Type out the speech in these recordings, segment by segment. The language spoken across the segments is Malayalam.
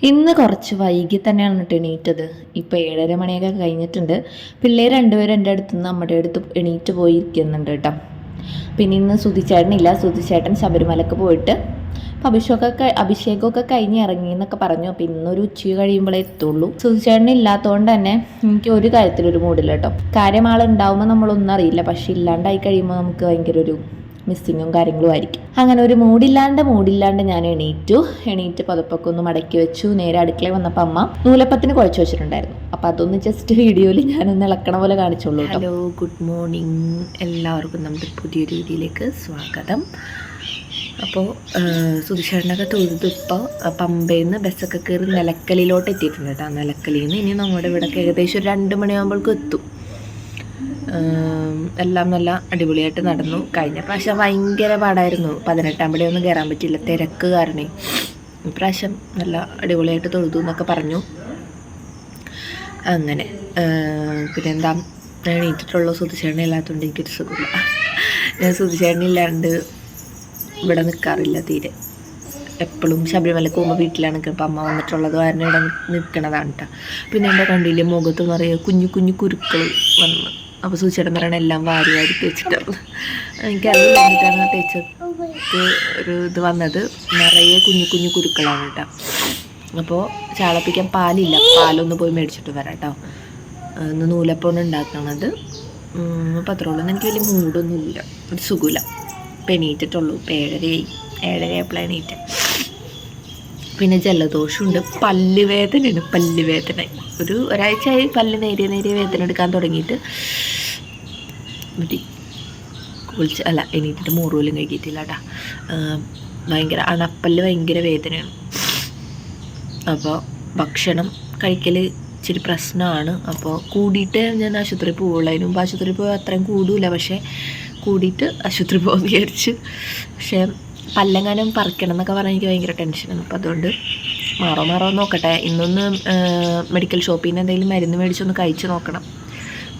ഇന്ന് കുറച്ച് വൈകി തന്നെയാണ് കേട്ടോ എണീറ്റത്. ഇപ്പോൾ 7:30 മണിയൊക്കെ കഴിഞ്ഞിട്ടുണ്ട്. പിള്ളേർ രണ്ടുപേരും എൻ്റെ അടുത്ത് നിന്ന് നമ്മുടെ അടുത്ത് എണീറ്റ് പോയിരിക്കുന്നുണ്ട് കേട്ടോ. പിന്നെ ഇന്ന് സുധിച്ചേട്ടനില്ല. സുധിച്ചേട്ടൻ ശബരിമലക്ക് പോയിട്ട് അഭിഷേകമൊക്കെ കഴിഞ്ഞ് ഇറങ്ങി എന്നൊക്കെ പറഞ്ഞു. അപ്പോൾ ഇന്നൊരു ഉച്ച കഴിയുമ്പോഴേ എത്തുള്ളൂ. സുധിച്ചേട്ടൻ ഇല്ലാത്തതുകൊണ്ട് തന്നെ എനിക്ക് ഒരു കാര്യത്തിലൊരു മൂടില്ല കേട്ടോ. കാര്യം ആളുണ്ടാവുമ്പോൾ നമ്മളൊന്നും അറിയില്ല, പക്ഷെ ഇല്ലാണ്ടായി കഴിയുമ്പോൾ നമുക്ക് ഭയങ്കര ഒരു മിസ്സിങ്ങും കാര്യങ്ങളും ആയിരിക്കും. അങ്ങനെ ഒരു മൂടില്ലാണ്ട് ഞാൻ എണീറ്റ് പതുപ്പൊക്കെ ഒന്ന് മടക്കി വെച്ചു. നേരെ അടുക്കളയിൽ വന്നപ്പോൾ അമ്മ നൂലപ്പത്തിന് കുഴച്ച് വെച്ചിട്ടുണ്ടായിരുന്നു. അപ്പോൾ അതൊന്ന് ജസ്റ്റ് വീഡിയോയിൽ ഞാനൊന്ന് ഇളക്കണ പോലെ കാണിച്ചോളൂ. ഹലോ, ഗുഡ് മോർണിംഗ് എല്ലാവർക്കും. നമ്മുടെ പുതിയൊരു വീഡിയോയിലേക്ക് സ്വാഗതം. അപ്പോൾ സുധിച്ചേട്ടനൊക്കെ തൊഴുതിപ്പോൾ പമ്പയിൽ നിന്ന് ബസ്സൊക്കെ കയറി നിലക്കലിലോട്ട് എത്തിയിട്ടുണ്ട് കേട്ടോ. നിലക്കലിൽ നിന്ന് ഇനി നമ്മുടെ ഇവിടെയൊക്കെ ഏകദേശം ഒരു 2 മണിയാകുമ്പോഴേക്കും എത്തും. എല്ലാം നല്ല അടിപൊളിയായിട്ട് നടന്നു. കഴിഞ്ഞ പ്രാവശ്യം ഭയങ്കര പാടായിരുന്നു. 18 പടിയൊന്നും കയറാൻ പറ്റില്ല, തിരക്ക് കാരണേ. ഇപ്രാവശ്യം നല്ല അടിപൊളിയായിട്ട് തൊഴുതു എന്നൊക്കെ പറഞ്ഞു. അങ്ങനെ പിന്നെന്താ, എണീറ്റിട്ടുള്ളൂ. സുധിച്ചേട്ടൻ ഇല്ലാത്തതുകൊണ്ട് എനിക്കൊരു സുഖമില്ല. ഞാൻ സുധിച്ചേട്ടനില്ലാണ്ട് ഇവിടെ നിൽക്കാറില്ല തീരെ. എപ്പോഴും ശബരിമലക്ക് പോകുമ്പോൾ വീട്ടിലാണ് നിൽക്കുന്നത്. അപ്പം അമ്മ വന്നിട്ടുള്ളത് കാരണം ഇവിടെ നിൽക്കണതാണ് കേട്ടോ. പിന്നെ എൻ്റെ കണ്ടില്ലേ, മുഖത്ത് നിറയെ കുഞ്ഞു കുഞ്ഞു കുരുക്കൾ വന്ന്. അപ്പോൾ സുധിച്ചേട്ടൻ പറയണ എല്ലാം വാരി തേച്ചിട്ടുള്ളത്. എനിക്കത് വേണ്ടിയിട്ടാണ് തേച്ചത് ഒരു ഇത് വന്നത്. നിറയെ കുഞ്ഞു കുഞ്ഞു കുരുക്കളാണ് കേട്ടോ. അപ്പോൾ ചാളപ്പിക്കാൻ പാലില്ല, പാലൊന്ന് പോയി മേടിച്ചിട്ട് വരാം കേട്ടോ. ഇന്ന് നൂലപ്പമാണ് ഉണ്ടാക്കണത്. പത്രോളൊന്നും എനിക്ക് വലിയ മൂടൊന്നുമില്ല, ഒരു സുഖമില്ല. ഇപ്പം എണീറ്റിട്ടുള്ളൂ. ഇപ്പം 7:30 ആയപ്പോഴാണ് എണീറ്റ്. പിന്നെ ജലദോഷമുണ്ട്, പല്ലുവേദന. ഒരാഴ്ചയായി പല്ല് നേരിയ വേദന എടുക്കാൻ തുടങ്ങിയിട്ട്. എണീറ്റിട്ട് മോറുപോലും കഴിക്കിയിട്ടില്ല കേട്ടോ. ഭയങ്കര അണപ്പല്ല്, ഭയങ്കര വേദനയാണ്. അപ്പോൾ ഭക്ഷണം കഴിക്കൽ ഇച്ചിരി പ്രശ്നമാണ്. അപ്പോൾ കൂടിയിട്ട് ഞാൻ ആശുപത്രി പോവുള്ളൂ. അതിന് മുമ്പ് ആശുപത്രി പോയാൽ അത്രയും കൂടില്ല, പക്ഷേ കൂടിയിട്ട് ആശുപത്രി പോകാൻ വിചാരിച്ചു. പക്ഷേ പല്ലെങ്ങാനും പറിക്കണം എന്നൊക്കെ പറഞ്ഞാൽ എനിക്ക് ഭയങ്കര ടെൻഷനാണ്. അപ്പോൾ അതുകൊണ്ട് മാറോ നോക്കട്ടെ. ഇന്നൊന്ന് മെഡിക്കൽ ഷോപ്പിൽ നിന്ന് എന്തെങ്കിലും മരുന്ന് മേടിച്ചൊന്ന് കഴിച്ച് നോക്കണം.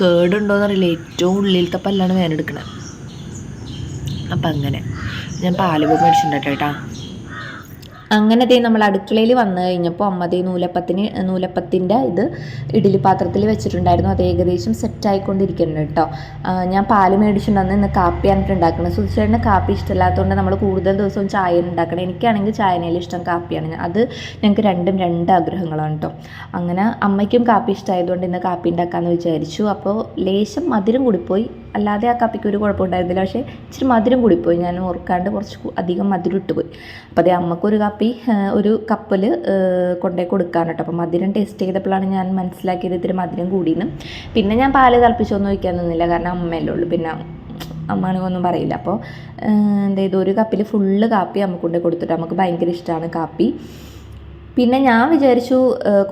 കേടുണ്ടോയെന്ന് അറിയില്ല. ഏറ്റവും ഉള്ളിലത്തെ പല്ലാണ് വേനെടുക്കണത്. അപ്പം അങ്ങനെ ഞാൻ പാല് പോയി മേടിച്ചിട്ടുണ്ട് കേട്ടോ. അങ്ങനെ നമ്മൾ അടുക്കളയിൽ വന്നു കഴിഞ്ഞപ്പോൾ അമ്മ നൂലപ്പത്തിൻ്റെ ഇത് ഇഡ്ഡലി പാത്രത്തിൽ വെച്ചിട്ടുണ്ടായിരുന്നു. അത് ഏകദേശം സെറ്റായിക്കൊണ്ടിരിക്കുന്നുണ്ട് കേട്ടോ. ഞാൻ പാല് മേടിച്ചിട്ടുണ്ടെന്ന് ഇന്ന് കാപ്പിയാണ് ഉണ്ടാക്കുന്നത്. സുധിച്ചേട്ടന് കാപ്പി ഇഷ്ടമില്ലാത്തതുകൊണ്ട് നമ്മൾ കൂടുതൽ ദിവസവും ചായ ഉണ്ടാക്കണം. എനിക്കാണെങ്കിൽ ചായനേലും ഇഷ്ടം കാപ്പിയാണ്. അത് ഞങ്ങൾക്ക് രണ്ട് ആഗ്രഹങ്ങളാണ് കേട്ടോ. അങ്ങനെ അമ്മയ്ക്കും കാപ്പി ഇഷ്ടമായതുകൊണ്ട് ഇന്ന് കാപ്പി ഉണ്ടാക്കാമെന്ന് വിചാരിച്ചു. അപ്പോൾ ലേശം മധുരം കൂടിപ്പോയി. അല്ലാതെ ആ കാപ്പിക്ക് ഒരു കുഴപ്പമുണ്ടായിരുന്നില്ല, പക്ഷേ ഇച്ചിരി മധുരം കൂടിപ്പോയി. ഞാൻ ഓർക്കാണ്ട് കുറച്ച് അധികം മധുരം ഇട്ടുപോയി. അപ്പോൾ അതേ അമ്മക്കൊരു കാപ്പി ഒരു കപ്പിൽ കൊണ്ടുപോയി കൊടുക്കാൻ കേട്ടോ. അപ്പോൾ മധുരം ടേസ്റ്റ് ചെയ്തപ്പോഴാണ് ഞാൻ മനസ്സിലാക്കിയത് ഇത്തിരി മധുരം കൂടിയെന്ന്. പിന്നെ ഞാൻ പാല് തിളപ്പിച്ചൊന്നും വയ്ക്കാൻ നിന്നില്ല, കാരണം അമ്മയല്ലേ ഉള്ളൂ. പിന്നെ അമ്മാണെങ്കിൽ ഒന്നും പറയില്ല. അപ്പോൾ ഒരു കപ്പിൽ ഫുള്ള് കാപ്പി അമ്മ കൊണ്ടുപോയി കൊടുത്തിട്ട് നമുക്ക് ഭയങ്കര ഇഷ്ടമാണ് കാപ്പി. പിന്നെ ഞാൻ വിചാരിച്ചു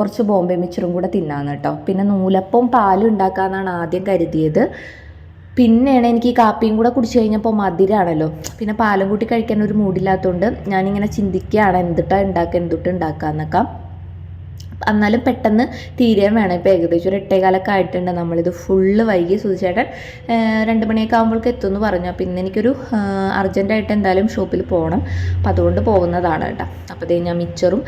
കുറച്ച് ബോംബെ മിച്ചറും കൂടെ തിന്നാന്ന് കേട്ടോ. പിന്നെ നൂലപ്പം പാലും ഉണ്ടാക്കാമെന്നാണ് ആദ്യം കരുതിയത്. പിന്നെയാണ് എനിക്ക് ഈ കാപ്പിയും കൂടെ കുടിച്ചു കഴിഞ്ഞപ്പോൾ മധുരമാണല്ലോ, പിന്നെ പാലും കൂട്ടി കഴിക്കാൻ ഒരു മൂഡില്ലാത്തതുകൊണ്ട് ഞാനിങ്ങനെ ചിന്തിക്കുകയാണ് എന്തുട്ട് ഉണ്ടാക്കാമെന്നൊക്കെ. എന്നാലും പെട്ടെന്ന് തീരാൻ വേണം. ഇപ്പോൾ ഏകദേശം ഒരു 8:15 ആയിട്ടുണ്ട്. നമ്മളിത് ഫുള്ള് വൈകി. സുധിച്ചേട്ടൻ 2 മണിയൊക്കെ ആകുമ്പോഴേക്ക് എത്തുമെന്ന് പറഞ്ഞു. അപ്പോൾ ഇന്ന് എനിക്കൊരു അർജൻറ്റായിട്ട് എന്തായാലും ഷോപ്പിൽ പോകണം. അപ്പോൾ അതുകൊണ്ട് പോകുന്നതാണ് കേട്ടോ. അപ്പോൾ ഞാൻ മിച്ചറും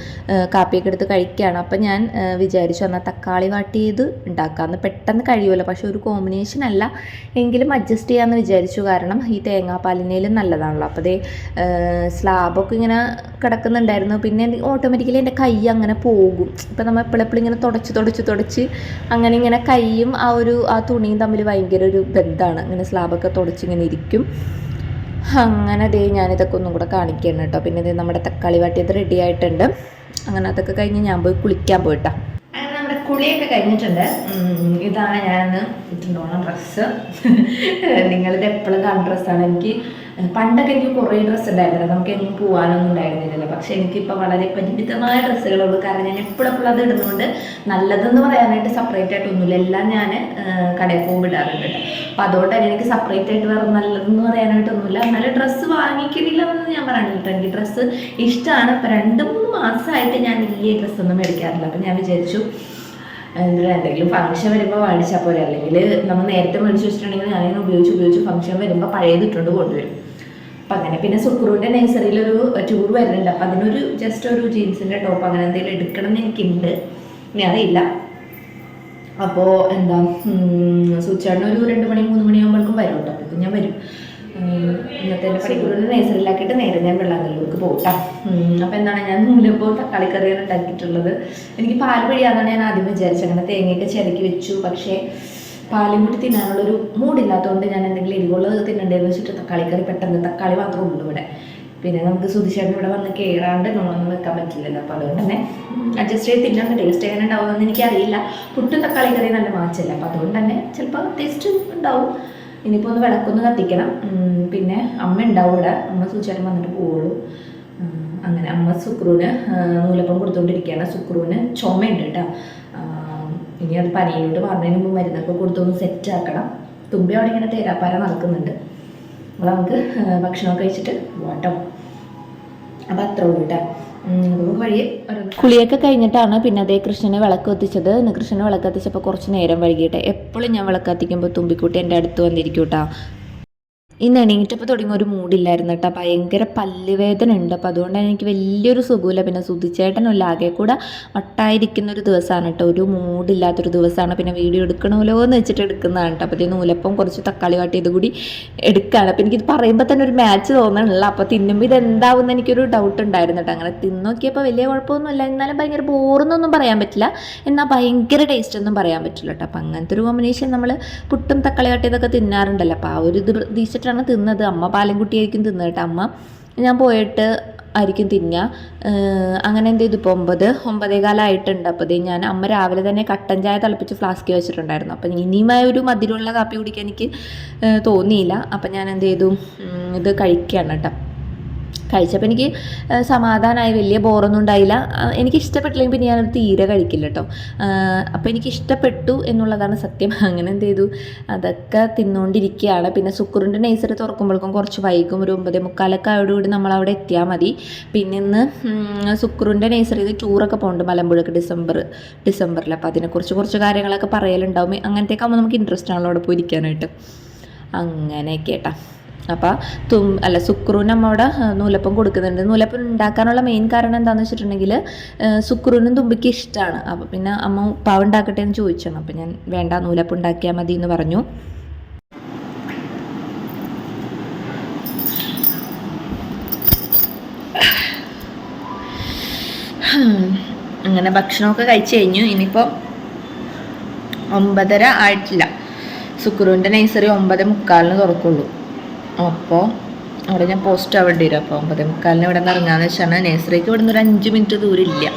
കാപ്പിയൊക്കെ എടുത്ത് കഴിക്കുകയാണ്. അപ്പോൾ ഞാൻ വിചാരിച്ചു എന്നാൽ തക്കാളി വാട്ടിയത് ഉണ്ടാക്കാമെന്ന്. പെട്ടെന്ന് കഴിയുമല്ലോ, പക്ഷേ ഒരു കോമ്പിനേഷൻ അല്ല എങ്കിലും അഡ്ജസ്റ്റ് ചെയ്യാമെന്ന് വിചാരിച്ചു. കാരണം ഈ തേങ്ങാപ്പാലിനേലും നല്ലതാണല്ലോ. അപ്പോൾ സ്ലാബൊക്കെ ഇങ്ങനെ കിടക്കുന്നുണ്ടായിരുന്നു. പിന്നെ ഓട്ടോമാറ്റിക്കലി എൻ്റെ കൈ അങ്ങനെ പോകും. ഇപ്പം നമ്മൾ എപ്പോഴെപ്പോഴും ഇങ്ങനെ തുടച്ച് അങ്ങനെ കൈയും ആ തുണിയും തമ്മിൽ ഭയങ്കര ഒരു ബന്ധമാണ്. ഇങ്ങനെ സ്ലാബൊക്കെ തുടച്ചിങ്ങനെ ഇരിക്കും. അങ്ങനെ ഞാനിതൊക്കെ ഒന്നും കൂടെ കാണിക്കണം കേട്ടോ. പിന്നെ നമ്മുടെ തക്കാളി വാട്ടിയത് റെഡി ആയിട്ടുണ്ട്. അങ്ങനെ അതൊക്കെ കഴിഞ്ഞ് ഞാൻ പോയി കുളിക്കാൻ പോയിട്ടാ. അങ്ങനെ നമ്മുടെ കുളിയൊക്കെ കഴിഞ്ഞിട്ടുണ്ട്. ഇതാണ് ഞാനന്ന് ഇട്ടുണ്ടോണം ഡ്രസ്സ്. നിങ്ങളിത് എപ്പോഴും കാണുന്ന ഡ്രസ്സാണ്. പണ്ടൊക്കെ എനിക്ക് കുറേ ഡ്രസ്സ് ഉണ്ടായിരുന്നില്ല, നമുക്ക് എങ്ങും പോകാനൊന്നും ഉണ്ടായിരുന്നില്ലല്ലോ. പക്ഷേ എനിക്കിപ്പോൾ വളരെ പരിമിതമായ ഡ്രസ്സുകളുള്ളൂ. കാരണം ഞാൻ എപ്പോഴും അത് ഇടുന്നതുകൊണ്ട് നല്ലതെന്ന് പറയാനായിട്ട് സെപ്പറേറ്റ് ആയിട്ടൊന്നുമില്ല. എല്ലാം ഞാൻ കടയിൽ പോകുമ്പോൾ ഇടാറുണ്ട്. അപ്പോൾ അതുകൊണ്ട് തന്നെ എനിക്ക് സെപ്പറേറ്റ് ആയിട്ട് വേറെ നല്ലതെന്ന് പറയാനായിട്ടൊന്നുമില്ല. എന്നാലും ഡ്രസ്സ് വാങ്ങിക്കുന്നില്ല എന്ന് ഞാൻ പറയണില്ല. എനിക്ക് ഡ്രസ്സ് ഇഷ്ടമാണ്. ഇപ്പോൾ 2-3 മാസമായിട്ട് ഞാൻ വലിയ ഡ്രസ്സൊന്നും മേടിക്കാറില്ല. അപ്പോൾ ഞാൻ വിചാരിച്ചു എന്തെങ്കിലും ഫംഗ്ഷൻ വരുമ്പോൾ മേടിച്ചാൽ പോലെ, അല്ലെങ്കിൽ നമ്മൾ നേരത്തെ മേടിച്ച് വെച്ചിട്ടുണ്ടെങ്കിൽ ഞാനിങ്ങനെ ഉപയോഗിച്ച് ഫംഗ്ഷൻ വരുമ്പോൾ പഴയതിട്ടുണ്ട് കൊണ്ടുവരും. അപ്പം അങ്ങനെ പിന്നെ സുക്രുവിൻ്റെ നഴ്സറിയിലൊരു ടൂർ വരുന്നുണ്ട്. അപ്പം അതിനൊരു ജസ്റ്റ് ഒരു ജീൻസിൻ്റെ ടോപ്പ് അങ്ങനെ എന്തെങ്കിലും എടുക്കണം എന്ന് എനിക്കുണ്ട്, ഇനി അറിയില്ല. അപ്പോൾ എന്താ സൂചിച്ചേട്ടൻ ഒരു 2 മണി 3 മണിയാകുമ്പോഴേക്കും വരും കേട്ടോ. അപ്പോൾ ഞാൻ വരും. ഇന്നത്തെ എൻ്റെ പണിക്കൂടെ നഴ്സറിയിലാക്കിയിട്ട് നേരെ ഞാൻ വെള്ളാങ്കല്ലൂർക്ക് പോകട്ടാം. അപ്പോൾ എന്താണ് ഞാൻ നൂലപ്പോൾ തക്കാളി കറിയാണ് ഉണ്ടാക്കിയിട്ടുള്ളത്. എനിക്ക് പാൽ വഴിയാതാണ് ഞാൻ ആദ്യം വിചാരിച്ചത്. അങ്ങനെ തേങ്ങയൊക്കെ ചിരക്കി വെച്ചു. പക്ഷേ പാലും കൂടി തിന്നാനുള്ളൊരു മൂടില്ലാത്തതുകൊണ്ട് ഞാൻ എന്തെങ്കിലും എരിവുള്ളത് തിന്നണ്ടേന്ന് വെച്ചിട്ട് തക്കാളി കറി പെട്ടെന്ന്, തക്കാളി മാത്രമേ ഉള്ളൂ ഇവിടെ. പിന്നെ നമുക്ക് സുധിച്ചേട്ടൻ ഇവിടെ വന്ന് കയറാണ്ട് നമ്മളൊന്നും വെക്കാൻ പറ്റില്ലല്ലോ. അപ്പോൾ അതുകൊണ്ട് തന്നെ അഡ്ജസ്റ്റ് ചെയ്ത് തിന്നാൻ ടേസ്റ്റ് എങ്ങനെ ഉണ്ടാവുമെന്ന് എനിക്കറിയില്ല. പുട്ടും തക്കാളി കറി നല്ല മാച്ചല്ല. അപ്പോൾ അതുകൊണ്ട് തന്നെ ചിലപ്പോൾ ടേസ്റ്റ് ഉണ്ടാവും. ഇനിയിപ്പോൾ ഒന്ന് വിളക്കൊന്ന് കത്തിക്കണം. പിന്നെ അമ്മ ഉണ്ടാവും ഇവിടെ. അമ്മ സുധിച്ചേട്ടൻ വന്നിട്ട് പോവുള്ളൂ. അങ്ങനെ അമ്മ സുക്രുവിന് നൂലപ്പം കൊടുത്തുകൊണ്ടിരിക്കുകയാണ്. സുക്രുവിന് ചുമയുണ്ട് കേട്ടോ. ഇനി അത് പനിയിലോട്ട് മാറുന്നതിന് മുമ്പ് മരുന്നൊക്കെ കൊടുത്തൊന്ന് സെറ്റ് ആക്കണം. തുമ്പി അവിടെ ഇങ്ങനെ തേരാപ്പാര നടക്കുന്നുണ്ട്. അപ്പോൾ നമുക്ക് ഭക്ഷണമൊക്കെ കഴിച്ചിട്ട് പോട്ടോ. അപ്പോൾ അത്ര ഉള്ളൂ കേട്ടോ. നമുക്ക് വഴിയെ കുളിയൊക്കെ കഴിഞ്ഞിട്ടാണ് പിന്നെ അതേ കൃഷ്ണനെ വിളക്ക് കത്തിച്ചത്. കൃഷ്ണനെ വിളക്ക് കത്തിച്ചപ്പോൾ കുറച്ച് നേരം വൈകിട്ട്. എപ്പോഴും ഞാൻ വിളക്ക് കത്തിക്കുമ്പോൾ തുമ്പിക്കുട്ടി എൻ്റെ അടുത്ത് വന്നിരിക്കും കേട്ടോ. ഇന്ന് എണീറ്റപ്പോൾ തുടങ്ങിയ ഒരു മൂഡില്ലായിരുന്നു കേട്ടോ. ഭയങ്കര പല്ലുവേദന ഉണ്ട്. അപ്പോൾ അതുകൊണ്ട് എനിക്ക് വലിയൊരു സുഖമില്ല. പിന്നെ സുധിച്ചേട്ടനല്ല, ആകെ കൂടെ ഒട്ടായിരിക്കുന്നൊരു ദിവസമാണ് കേട്ടോ. ഒരു മൂഡില്ലാത്തൊരു ദിവസമാണ്. പിന്നെ വീഡിയോ എടുക്കണമല്ലോ എന്ന് വെച്ചിട്ട് എടുക്കുന്നതാണ് കേട്ടോ. അപ്പോൾ നൂലപ്പം കുറച്ച് തക്കാളി കാട്ടിയത് കൂടി എടുക്കുകയാണ്. അപ്പോൾ എനിക്കിത് പറയുമ്പോൾ തന്നെ ഒരു മാച്ച് തോന്നണില്ല. അപ്പോൾ തിന്നുമ്പോൾ ഇതെന്താവുമെന്ന് എനിക്കൊരു ഡൗട്ട് ഉണ്ടായിരുന്നു കേട്ടോ. അങ്ങനെ തിന്നോക്കിയപ്പോൾ വലിയ കുഴപ്പമൊന്നുമില്ല. എന്നാലും ഭയങ്കര ബോറെന്നൊന്നും പറയാൻ പറ്റില്ല, എന്നാൽ ഭയങ്കര ടേസ്റ്റ് ഒന്നും പറയാൻ പറ്റില്ല കേട്ടോ. അപ്പോൾ അങ്ങനത്തെ ഒരു കോമ്പിനേഷൻ നമ്മൾ പുട്ടും തക്കാളി കാട്ടിയതൊക്കെ തിന്നാറുണ്ടല്ലോ. അപ്പോൾ ആ ഒരു ഇത് പ്രതീക്ഷിച്ചിട്ടാണ് തിന്നത്. അമ്മ പാലും കുട്ടിയായിരിക്കും തിന്നത് കേട്ടോ. അമ്മ ഞാൻ പോയിട്ട് ആയിരിക്കും തിന്നുക. അങ്ങനെ എന്ത് ചെയ്തു, ഇപ്പോൾ 9:15 അപ്പോൾ ഞാൻ അമ്മ രാവിലെ തന്നെ കട്ടൻ ചായ തിളപ്പിച്ച് ഫ്ലാസ്കിൽ വെച്ചിട്ടുണ്ടായിരുന്നു. അപ്പം ഇനിയുമായ ഒരു മധുരമുള്ള കാപ്പി കുടിക്കാൻ എനിക്ക് തോന്നിയില്ല. അപ്പം ഞാൻ എന്ത് ചെയ്തു, ഇത് കഴിക്കുകയാണ് കേട്ടോ. കഴിച്ചപ്പോൾ എനിക്ക് സമാധാനമായി, വലിയ ബോറൊന്നും ഉണ്ടായില്ല. എനിക്ക് ഇഷ്ടപ്പെട്ടില്ലെങ്കിൽ പിന്നെ ഞാനത് തീരെ കഴിക്കില്ല കേട്ടോ. അപ്പോൾ എനിക്ക് ഇഷ്ടപ്പെട്ടു എന്നുള്ളതാണ് സത്യം. അങ്ങനെ എന്ത് ചെയ്തു, അതൊക്കെ തിന്നുകൊണ്ടിരിക്കുകയാണ്. പിന്നെ സുക്രുവിൻ്റെ നഴ്സറി തുറക്കുമ്പോഴേക്കും കുറച്ച് വൈകും, ഒരു 9:45 നമ്മളവിടെ എത്തിയാൽ മതി. പിന്നെ ഇന്ന് സുക്രുവിൻ്റെ നഴ്സറിയിൽ ടൂറൊക്കെ പോകുന്നുണ്ട് മലമ്പുഴക്ക് ഡിസംബറിൽ. അപ്പോൾ അതിനെക്കുറിച്ച് കുറച്ച് കാര്യങ്ങളൊക്കെ പറയലുണ്ടാവും. അങ്ങനത്തേക്ക് ആകുമ്പോൾ നമുക്ക് ഇൻട്രസ്റ്റ് ആണല്ലോ അവിടെ പോയി ഇരിക്കാനായിട്ട്. അങ്ങനെയൊക്കെ കേട്ടോ. അപ്പോൾ സുക്രുവിന് അമ്മ അവിടെ നൂലപ്പം കൊടുക്കുന്നുണ്ട്. നൂലപ്പം ഉണ്ടാക്കാനുള്ള മെയിൻ കാരണം എന്താണെന്ന് വെച്ചിട്ടുണ്ടെങ്കിൽ സുക്രുവിനും തുമ്പിക്ക് ഇഷ്ടമാണ്. അപ്പോൾ പിന്നെ അമ്മ ഉപ്പാവ് ഉണ്ടാക്കട്ടെ എന്ന് ചോദിച്ചാണ്. അപ്പോൾ ഞാൻ വേണ്ട, നൂലപ്പം ഉണ്ടാക്കിയാൽ മതി എന്ന് പറഞ്ഞു. അങ്ങനെ ഭക്ഷണമൊക്കെ കഴിച്ച് കഴിഞ്ഞു. ഇനിയിപ്പോൾ 9:30 ആയിട്ടില്ല. സുക്രുവിൻ്റെ നഴ്സറി 9:45 തുറക്കുള്ളൂ. അപ്പോൾ അവിടെ ഞാൻ പോസ്റ്റ് ആവേണ്ടി വരും. അപ്പോൾ 9:45 ഇവിടെ നിന്ന് ഇറങ്ങാമെന്ന് വെച്ചാണ്. നഴ്സറിക്ക് ഇവിടെ നിന്ന് ഒരു 5 മിനിറ്റ് ദൂരം ഇല്ല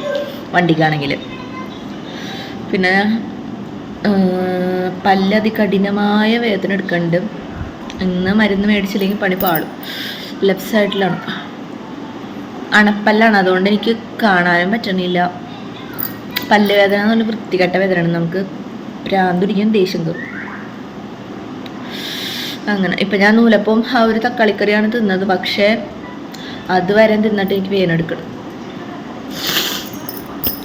വണ്ടിക്കാണെങ്കിൽ. പിന്നെ പല്ലതി കഠിനമായ വേദന എടുക്കുന്നുണ്ട്. ഇന്ന് മരുന്ന് മേടിച്ചില്ലെങ്കിൽ പണി പാടും. ലെഫ്റ്റ് സൈഡിലാണ്, അണപ്പല്ലാണ്. അതുകൊണ്ട് എനിക്ക് കാണാനും പറ്റണില്ല. പല്ല് വേദന എന്ന് പറഞ്ഞാൽ വൃത്തികെട്ട വേദനയാണ്. നമുക്ക് ഭ്രാന്തുടിക്കും, ദേഷ്യം തോന്നും. അങ്ങനെ ഇപ്പം ഞാൻ നൂലപ്പം ആ ഒരു തക്കാളിക്കറിയാണ് തിന്നത്. പക്ഷേ അതുവരെ തിന്നിട്ട് എനിക്ക് വേദനെടുക്കണം.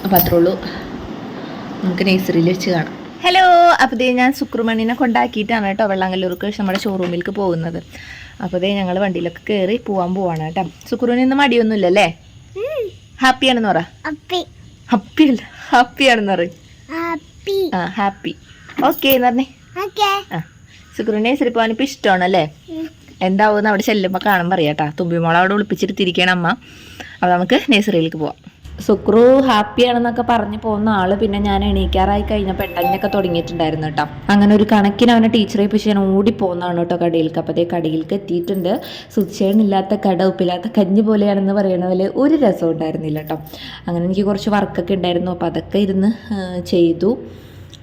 അപ്പം അത്രേ ഉള്ളൂ. നമുക്ക് നഴ്സറിയിൽ വെച്ച് കാണാം. ഹലോ, അപ്പോൾ ഞാൻ സുക്രുമണിനെ കൊണ്ടാക്കിയിട്ടാണ് കേട്ടോ വെള്ളാങ്കല്ലൂർക്ക് നമ്മുടെ ഷോറൂമിലേക്ക് പോകുന്നത്. അപ്പോൾ ഞങ്ങൾ വണ്ടിയിലൊക്കെ കയറി പോവാണ് കേട്ടോ. സുക്രുവിന് ഇന്ന് മടിയൊന്നുമില്ലല്ലേ? ഹാപ്പിയാണെന്ന് പറ. ഹാപ്പിയല്ല, ഹാപ്പിയാണെന്ന് പറ. ആ, ഹാപ്പി. ഓക്കെ എന്ന് പറഞ്ഞേ. ആ, സുക്രുവിനെ നഴ്സറി പോകാൻ ഇപ്പം ഇഷ്ടമാണല്ലേ? എന്താവുമെന്ന് അവിടെ ചെല്ലുമ്പോൾ കാണാൻ പറയാം കേട്ടോ. തുമ്പിമോളെ അവിടെ ഒളിപ്പിച്ചിരുത്തിരിക്കണം അമ്മ. അപ്പോൾ നമുക്ക് നഴ്സറിയിലേക്ക് പോവാം. സുക്രു ഹാപ്പിയാണെന്നൊക്കെ പറഞ്ഞ് പോകുന്ന ആള് പിന്നെ ഞാൻ എണീക്കാറായി കഴിഞ്ഞപ്പോൾ പെട്ടെന്നൊക്കെ തുടങ്ങിയിട്ടുണ്ടായിരുന്നു കേട്ടോ. അങ്ങനെ ഒരു കണക്കിന് അവനെ ടീച്ചറെ പിടിച്ച് ഞാൻ ഓടിപ്പോകുന്നതാണ് കേട്ടോ കടയിലേക്ക്. അപ്പോൾ കടയിലേക്ക് എത്തിയിട്ടുണ്ട്. സുച്ചേണില്ലാത്ത കട ഉപ്പില്ലാത്ത കഞ്ഞി പോലെയാണെന്ന് പറയണ പോലെ ഒരു രസം ഉണ്ടായിരുന്നില്ല കേട്ടോ. അങ്ങനെ എനിക്ക് കുറച്ച് വർക്കൊക്കെ ഉണ്ടായിരുന്നു. അപ്പോൾ അതൊക്കെ ഇരുന്ന് ചെയ്തു.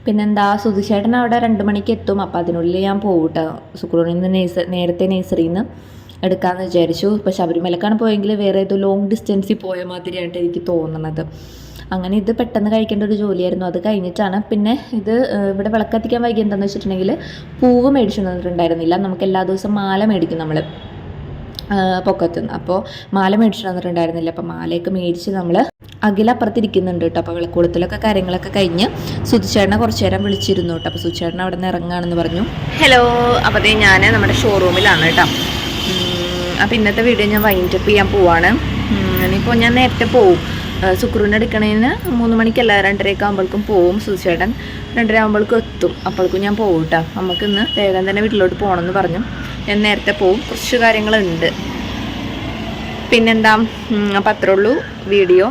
പിന്നെന്താ, സുധിച്ചേട്ടൻ അവിടെ 2 മണിക്ക് എത്തും. അപ്പോൾ അതിനുള്ളിൽ ഞാൻ പോകും കേട്ടോ. സുക്രുവിൽ നിന്ന് നേരത്തെ നഴ്സറിയിൽ നിന്ന് എടുക്കാമെന്ന് വിചാരിച്ചു. ഇപ്പോൾ ശബരിമലക്കാണ് പോയെങ്കിൽ വേറെ ഏതോ ലോങ് ഡിസ്റ്റൻസിൽ പോയ മാതിരിയായിട്ട് എനിക്ക് തോന്നുന്നത്. അങ്ങനെ ഇത് പെട്ടെന്ന് കഴിക്കേണ്ട ഒരു ജോലിയായിരുന്നു. അത് കഴിഞ്ഞിട്ടാണ് പിന്നെ ഇത് ഇവിടെ വിളക്കത്തിക്കാൻ വൈകി എന്താണെന്ന് വെച്ചിട്ടുണ്ടെങ്കിൽ പൂവ് മേടിച്ചു തന്നിട്ടുണ്ടായിരുന്നില്ല. നമുക്ക് എല്ലാ ദിവസവും മാല മേടിക്കും നമ്മൾ പൊക്കത്തുനിന്ന്. അപ്പോൾ മാല മേടിച്ചു തന്നിട്ടുണ്ടായിരുന്നില്ല. അപ്പോൾ മാലയൊക്കെ മേടിച്ച് നമ്മൾ അഖിലപ്പുറത്തിരിക്കുന്നുണ്ട് കേട്ടോ. അപ്പോൾ വിളക്കൂടത്തിലൊക്കെ കാര്യങ്ങളൊക്കെ കഴിഞ്ഞ് സുധിച്ചേട്ടനെ കുറച്ച് നേരം വിളിച്ചിരുന്നു കേട്ടോ. അപ്പോൾ സുധിച്ചേട്ടൻ അവിടെ നിന്ന് ഇറങ്ങുകയാണെന്ന് പറഞ്ഞു. ഹലോ, അപ്പോൾ ഞാൻ നമ്മുടെ ഷോറൂമിലാണ് കേട്ടോ. അപ്പോൾ ഇന്നത്തെ വീഡിയോ ഞാൻ വൈൻഡപ്പ് ചെയ്യാൻ പോവാണ്. ഇനിയിപ്പോൾ ഞാൻ നേരത്തെ പോവും. സുക്രൂനെ എടുക്കണതിന് 3 മണിക്കല്ല 2:30 ആകുമ്പോഴേക്കും പോവും. സുധിച്ചേട്ടൻ 2:30 ആകുമ്പോഴേക്കും എത്തും. അപ്പോഴേക്കും ഞാൻ പോകും കേട്ടോ. നമുക്ക് ഇന്ന് വേഗം തന്നെ വീട്ടിലോട്ട് പോകണമെന്ന് പറഞ്ഞു. ഞാൻ നേരത്തെ പോവും. കുറച്ച് കാര്യങ്ങളുണ്ട്. പിന്നെന്താ, അപ്പം അത്രേ ഉള്ളൂ വീഡിയോ.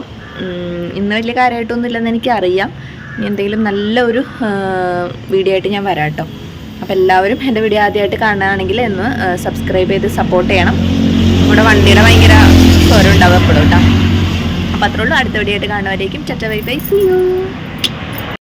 ഇന്ന് വലിയ കാര്യമായിട്ടൊന്നും ഇല്ലെന്ന് എനിക്കറിയാം. ഇനി എന്തെങ്കിലും നല്ലൊരു വീഡിയോ ആയിട്ട് ഞാൻ വരാം കേട്ടോ. അപ്പോൾ എല്ലാവരും എൻ്റെ വീഡിയോ ആദ്യമായിട്ട് കാണുകയാണെങ്കിൽ ഒന്ന് സബ്സ്ക്രൈബ് ചെയ്ത് സപ്പോർട്ട് ചെയ്യണം. ഇവിടെ വണ്ടിയുടെ ഭയങ്കര സ്വരം ഉണ്ടാവും എപ്പോഴും കേട്ടോ. അപ്പോൾ അത്രേ ഉള്ളൂ. അടുത്ത വീഡിയോ ആയിട്ട് കാണുന്നവരേക്കും. Bye bye, see U.